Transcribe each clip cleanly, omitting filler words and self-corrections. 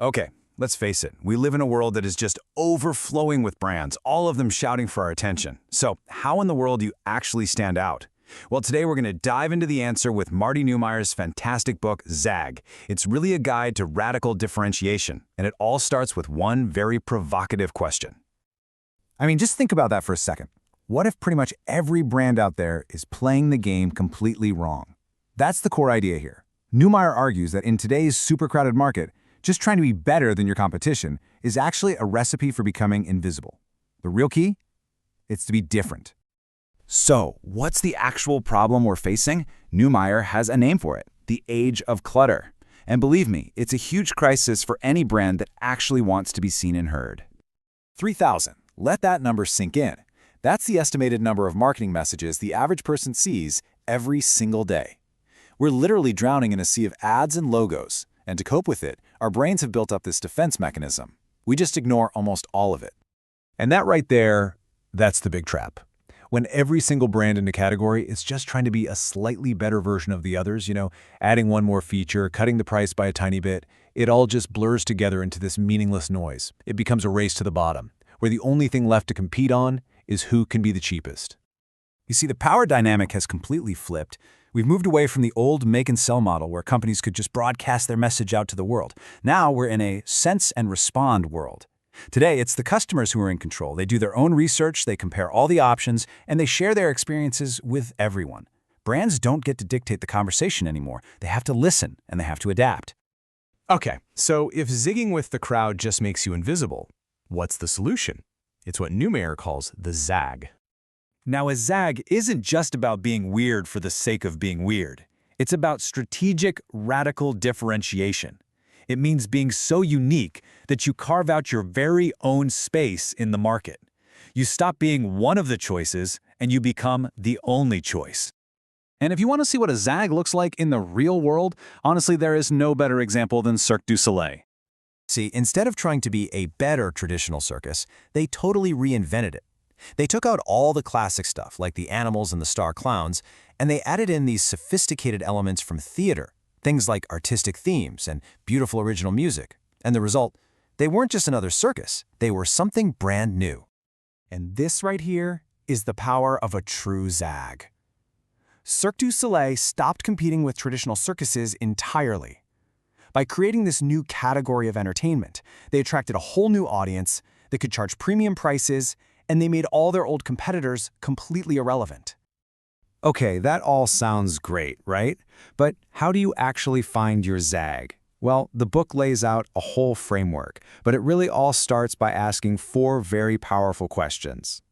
Okay, let's face it. We live in a world that is just overflowing with brands, all of them shouting for our attention. So how in the world do you actually stand out? Well, today we're going to dive into the answer with Marty Neumeier's fantastic book, Zag. It's really a guide to radical differentiation, and it all starts with one very provocative question. I mean, just think about that for a second. What if pretty much every brand out there is playing the game completely wrong? That's the core idea here. Neumeier argues that in today's super crowded market, just trying to be better than your competition is actually a recipe for becoming invisible. The real key? It's to be different. So, what's the actual problem we're facing? Neumeier has a name for it, the age of clutter. And believe me, it's a huge crisis for any brand that actually wants to be seen and heard. 3,000. Let that number sink in. That's the estimated number of marketing messages the average person sees every single day. We're literally drowning in a sea of ads and logos, and to cope with it, our brains have built up this defense mechanism. We just ignore almost all of it. And that right there, that's the big trap. When every single brand in a category is just trying to be a slightly better version of the others, adding one more feature, cutting the price by a tiny bit, it all just blurs together into this meaningless noise. It becomes a race to the bottom, where the only thing left to compete on is who can be the cheapest. You see, the power dynamic has completely flipped. We've moved away from the old make and sell model where companies could just broadcast their message out to the world. Now we're in a sense and respond world. Today, it's the customers who are in control. They do their own research, they compare all the options, and they share their experiences with everyone. Brands don't get to dictate the conversation anymore. They have to listen, and they have to adapt. Okay, so if zigging with the crowd just makes you invisible, what's the solution? It's what Neumeier calls the zag. Now, a zag isn't just about being weird for the sake of being weird. It's about strategic, radical differentiation. It means being so unique that you carve out your very own space in the market. You stop being one of the choices and you become the only choice. And if you want to see what a zag looks like in the real world, honestly, there is no better example than Cirque du Soleil. See, instead of trying to be a better traditional circus, they totally reinvented it. They took out all the classic stuff, like the animals and the star clowns, and they added in these sophisticated elements from theater. Things like artistic themes and beautiful original music. And the result, they weren't just another circus, they were something brand new. And this right here is the power of a true zag. Cirque du Soleil stopped competing with traditional circuses entirely. By creating this new category of entertainment, they attracted a whole new audience, they could charge premium prices, and they made all their old competitors completely irrelevant. Okay, that all sounds great, right? But how do you actually find your zag? Well, the book lays out a whole framework, but it really all starts by asking 4 very powerful questions.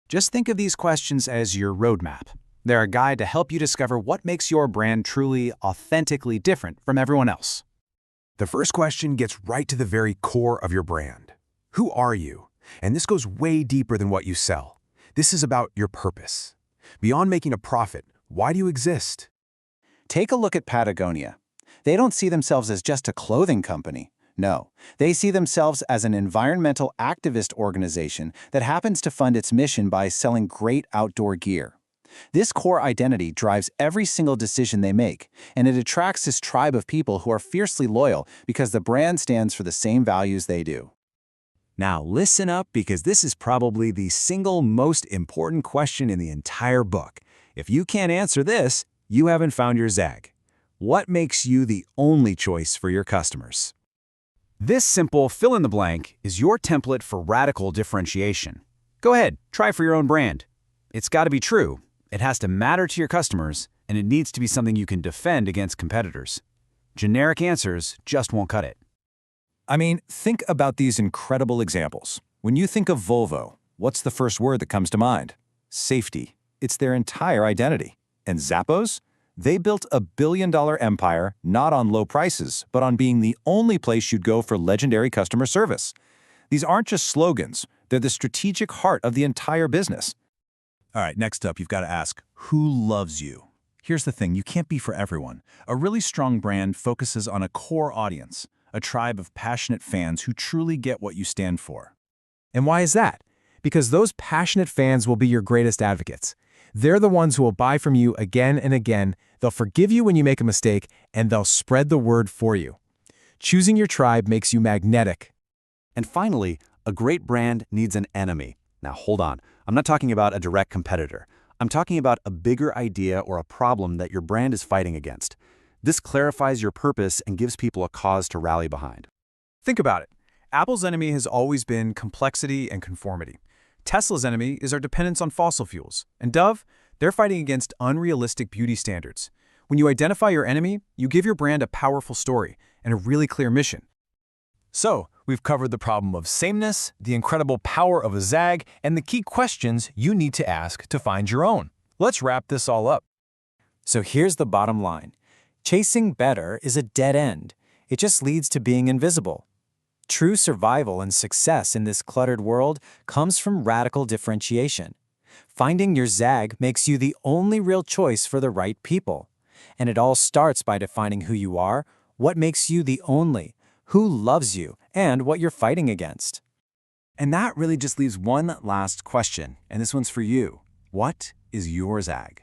Just think of these questions as your roadmap. They're a guide to help you discover what makes your brand truly, authentically different from everyone else. The first question gets right to the very core of your brand. Who are you? And this goes way deeper than what you sell. This is about your purpose. Beyond making a profit, why do you exist? Take a look at Patagonia. They don't see themselves as just a clothing company. No, they see themselves as an environmental activist organization that happens to fund its mission by selling great outdoor gear. This core identity drives every single decision they make, and it attracts this tribe of people who are fiercely loyal because the brand stands for the same values they do. Now listen up, because this is probably the single most important question in the entire book. If you can't answer this, you haven't found your zag. What makes you the only choice for your customers? This simple fill-in-the-blank is your template for radical differentiation. Go ahead, try for your own brand. It's got to be true, it has to matter to your customers, and it needs to be something you can defend against competitors. Generic answers just won't cut it. I mean, think about these incredible examples. When you think of Volvo, what's the first word that comes to mind? Safety. It's their entire identity. And Zappos? They built a billion-dollar empire not on low prices, but on being the only place you'd go for legendary customer service. These aren't just slogans, they're the strategic heart of the entire business. All right, next up, you've got to ask, who loves you? Here's the thing, you can't be for everyone. A really strong brand focuses on a core audience, a tribe of passionate fans who truly get what you stand for. And why is that? Because those passionate fans will be your greatest advocates. They're the ones who will buy from you again and again, they'll forgive you when you make a mistake, and they'll spread the word for you. Choosing your tribe makes you magnetic. And finally, a great brand needs an enemy. Now hold on, I'm not talking about a direct competitor. I'm talking about a bigger idea or a problem that your brand is fighting against. This clarifies your purpose and gives people a cause to rally behind. Think about it. Apple's enemy has always been complexity and conformity. Tesla's enemy is our dependence on fossil fuels. And Dove, they're fighting against unrealistic beauty standards. When you identify your enemy, you give your brand a powerful story and a really clear mission. So, we've covered the problem of sameness, the incredible power of a zag, and the key questions you need to ask to find your own. Let's wrap this all up. So here's the bottom line. Chasing better is a dead end. It just leads to being invisible. True survival and success in this cluttered world comes from radical differentiation. Finding your zag makes you the only real choice for the right people. And it all starts by defining who you are, what makes you the only, who loves you, and what you're fighting against. And that really just leaves one last question, and this one's for you. What is your zag?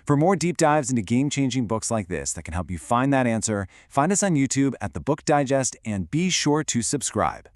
For more deep dives into game-changing books like this that can help you find that answer, find us on YouTube at The Book Digest and be sure to subscribe.